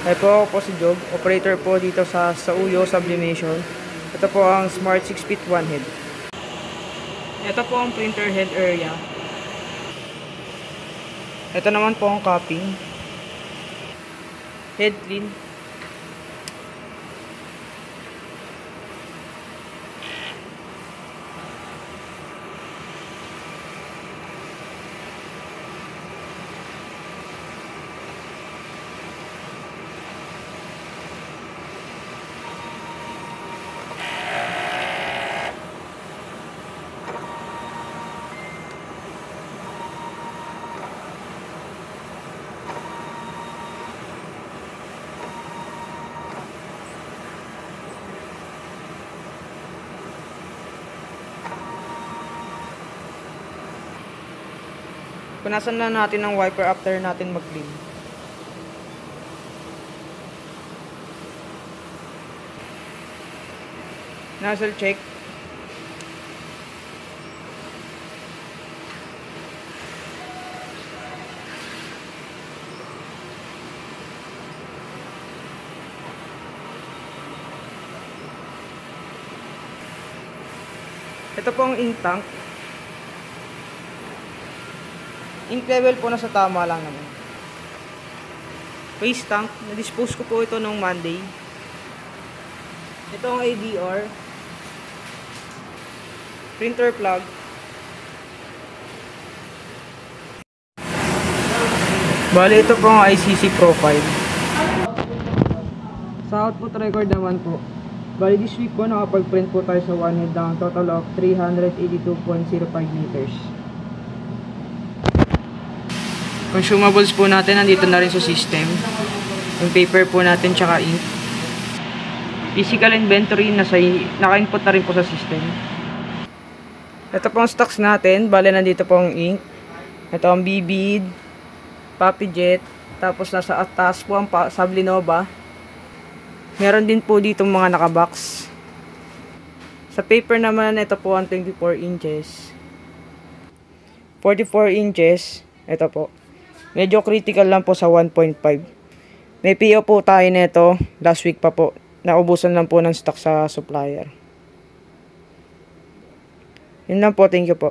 Ay po, ako po si Jog, operator po dito sa Sauyo Sublimation. Ito po ang Smart 6 feet 1 head. Ito po ang printer head area. Ito naman po ang cupping. Head clean. Punasan na natin ng wiper after natin mag-clean. Nozzle check. Ito po ang ink tank. Ink level po nasa tama lang naman. Waste tank, na-dispose ko po ito nung Monday. Ito ang ADR. Printer plug. Bali, ito po ang ICC profile. Sa output record naman po. Bali, this week po nakapag-print po tayo sa one head ng total of 382.05 meters. Consumables po natin, nandito na rin sa system. Yung paper po natin, tsaka ink. Physical inventory, naka-input na rin po sa system. Ito po ang stocks natin. Bale, nandito po ang ink. Ito ang BBID, PapiJet. Tapos nasa atas po ang Sablinova. Meron din po dito mga nakabox. Sa paper naman, ito po ang 24 inches. 44 inches. Ito po. Medyo critical lang po sa 1.5. May PO po tayo nito. Last week pa po. Naubusan lang po ng stock sa supplier. Yun lang po. Thank you po.